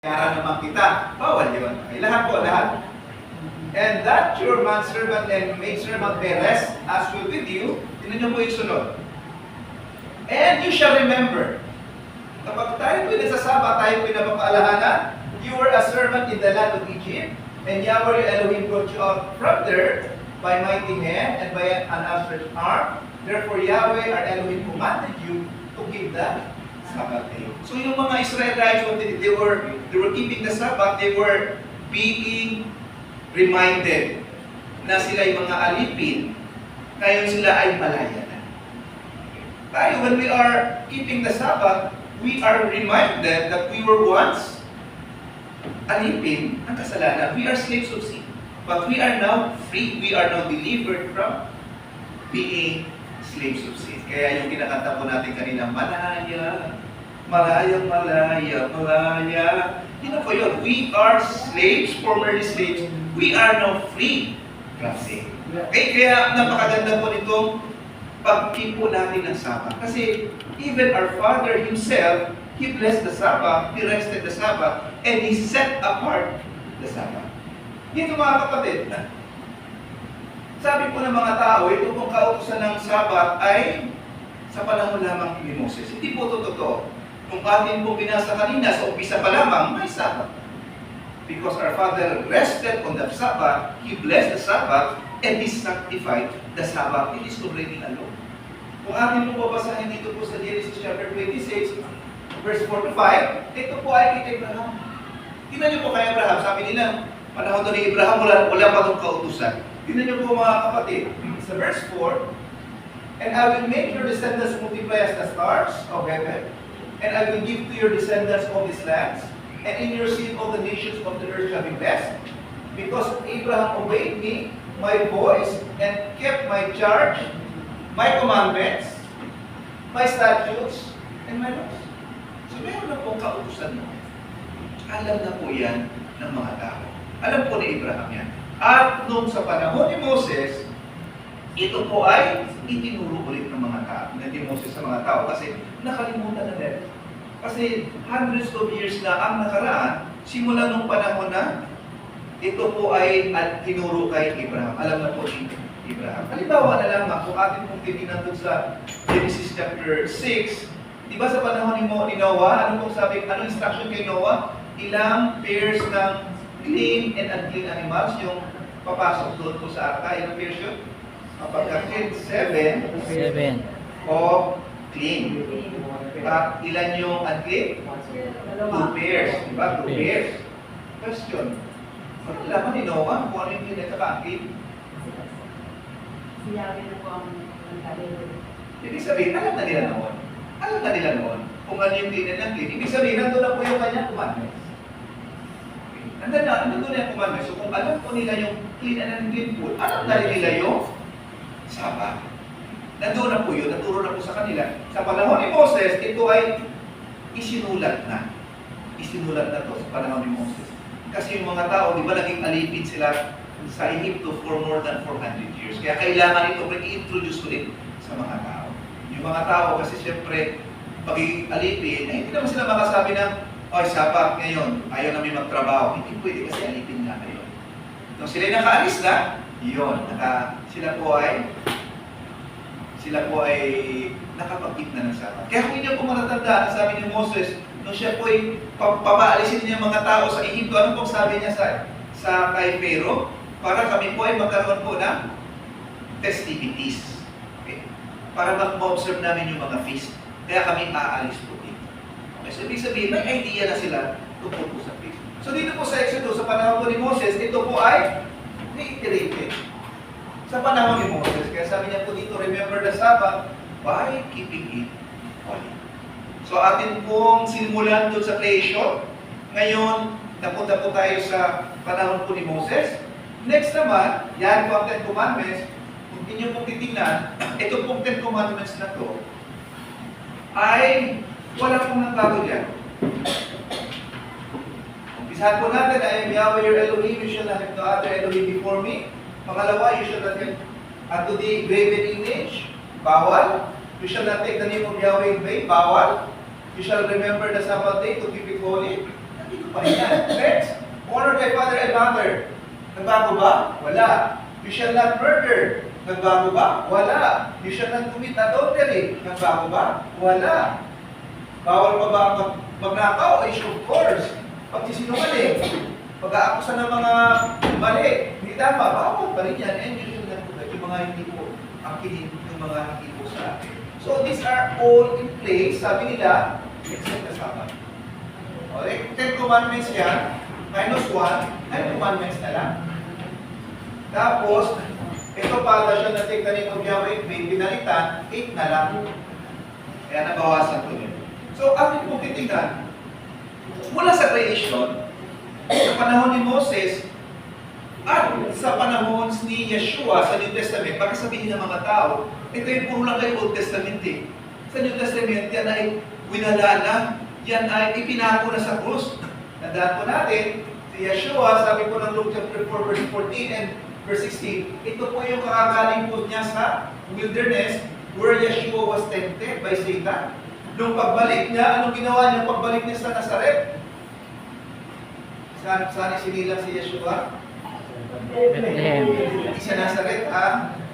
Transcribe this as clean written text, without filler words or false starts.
Kaya naman kita, bawal yun. Okay, lahat po, lahat. And that your manservant and maidservant may rest as will with you. Tignan niyo po yung sunod. And you shall remember, kapag tayo po nagsasaba, tayo po napapaalahanan, you were a servant in the land of Egypt, and Yahweh your Elohim brought you out from there by mighty hand and by an outstretched arm. Therefore Yahweh our Elohim commanded you to keep the Sabbath day. So yung mga Israelites, they were keeping the Sabbath, they were being reminded na sila ay mga alipin, ngayon sila ay malaya na. Tayo, when we are keeping the Sabbath, we are reminded that we were once alipin ng kasalanan. We are slaves of sin. But we are now free. We are now delivered from being slaves of sin. Kaya yung kinakanta po natin kanina, malaya, malaya, malaya, malaya. Yun na po yun. We are slaves, formerly slaves. We are now free from sin. Okay, kaya napakaganda po nitong pag-keep po natin ng Sabbath. Kasi even our Father Himself, He blessed the Sabbath, He rested the Sabbath, and He set apart the Sabbath. Dito mga kapatid, sabi po ng mga tao, ito pong kautusan ng Sabbath ay sa panahon lamang ni Moses. Hindi po ito totoo. Kung atin po binasa kanina, sa umpisa pa lamang, may Sabbath. Because our Father rested on the Sabbath, He blessed the Sabbath, and He sanctified the Sabbath. It is already a law. Kung atin po babasahin dito po sa Genesis chapter 26, verse 4 to 5, ito po ay kay Abraham. Tingnan niyo po kay Abraham, sabi nila, panahon to ni Abraham, wala pa itong kautusan. Tingnan niyo po mga kapatid, sa verse 4, and I will make your descendants multiply as the stars of heaven, and I will give to your descendants all these lands, and in your seed all the nations of the earth shall be blessed, because Abraham obeyed me, my voice, and kept my charge, my commandments, my statutes, and my laws. So meron na pong kautusan mo. Alam na po yan ng mga tao. Alam po ni Abraham yan. At nung sa panahon ni Moses, ito po ay itinuro ulit ng mga tao. Ni Moses sa mga tao kasi nakalimutan na rin. Kasi hundreds of years na ang nakaraan, simula nung panahon na ito po ay tinuro kay Abraham. Alam na po ni Abraham. Halimbawa na lamang, kung atin pong titignan doon sa Genesis chapter 6, di ba sa panahon ni Noah, ano pong sabi, ano instruction kay Noah? Ilang pairs ng clean and unclean animals yung papasok doon po sa arka. Ilang pairs yun? Kapag-clean, 7 of clean. At ilan yung unclean? 2 pairs. Diba? 2 pairs. Question. Alam ni Noah kung ano yung clean at unclean? Sinabi na po ang talero. Ibig sabihin, alam na nila noon. Alam na nila noon kung ano yung clean and unclean. Ibig sabihin, nandun na po yung kanyang commandments. Nandun na yung commandments. So kung alam po nila yung clean and unclean food, alam na nila yung Sabbath. Nandun na po yun, naturo na po sa kanila. Sa panahon ni Moses, ito ay isinulat na. Isinulat na to sa panahon ni Moses. Kasi yung mga tao, di ba naging alipin sila sa Egypto for more than 400 years. Kaya kailangan ito i-introduce ulit sa mga tao. Yung mga tao kasi siyempre, pagiging alipin, hindi naman sila makasabi ng, oy, Sabbath ngayon, ayaw namin magtrabaho. Hindi pwede kasi alipin nga kayo. Nung sila nakaalis na, yun, sila po ay nakapag-keep na ng Sabbath. Kaya kung inyo po matatandaan, sabi ni Moses, nung siya po ay papaalisin niya mga tao sa Egypto, ano pong sabi niya sa kay Pharaoh? Para kami po ay magkaroon po ng festivities. Okay? Para ma-observe namin yung mga feast. Kaya kami aalis po dito. Okay, so ibig sabihin, may idea na sila tungkol po sa feast. So dito po sa Exodus, sa panahon po ni Moses, ito po ay reiterated. Sa panahon ni Moses, kaya sabi niya po dito, remember the Sabbath by keeping it holy. So atin pong simulan doon sa creation. Ngayon, napunta po tayo sa panahon po ni Moses. Next naman, yan po ang 10 Commandments. Kung inyo pong titignan, ito pong 10 Commandments na to ay wala pong nagbago dyan. Umpisahan po natin, I am Yahweh your Elohim, you shall not have no other Elohim before me. Pangalawa, you shall not have unto the graven image. Bawal. You shall not take the name of Yahweh in vain. Bawal. You shall remember the Sabbath day to keep it holy. Nandito pa rin yan. Next, honor thy father and mother. Nagbago ba? Wala. You shall not murder. Nagbago ba? Wala. You shall not commit adultery. Nagbago ba? Wala. Bawal pa ba magnakaw? Of course. Pagsisinungaling, pag-aakusa ng mga mali, hindi tama, bawal pa rin yan. And you should not do that. Yung mga hindi po, yung mga hindi po sa atin. So these are all in place, sabi nila, except the Sabbath. Okay? 10 commandments yan, minus 1, 9 commandments na lang. Tapos, ito pala siya na take the name of Yahweh, may pinalitan, 8 na lang. Kaya nabawasan ko nito. So, atin pong titignan, mula sa creation, sa panahon ni Moses, at sa panahon ni Yeshua sa New Testament, baka sabihin ng mga tao, ito yung puro lang kay Old Testament eh. Sa New Testament, yan ay winala na, yan ay ipinako na sa krus. Tandaan po natin, si Yeshua, sabi po ng Luke chapter 4, verse 14 and verse 16, ito po yung kakagaling po niya sa wilderness where Yeshua was tempted by Satan. Nung pagbalik niya, anong ginawa niya pagbalik niya sa Nazaret? Saan isinilang si Yeshua? Bethlehem. Hindi siya Nazaret, ha?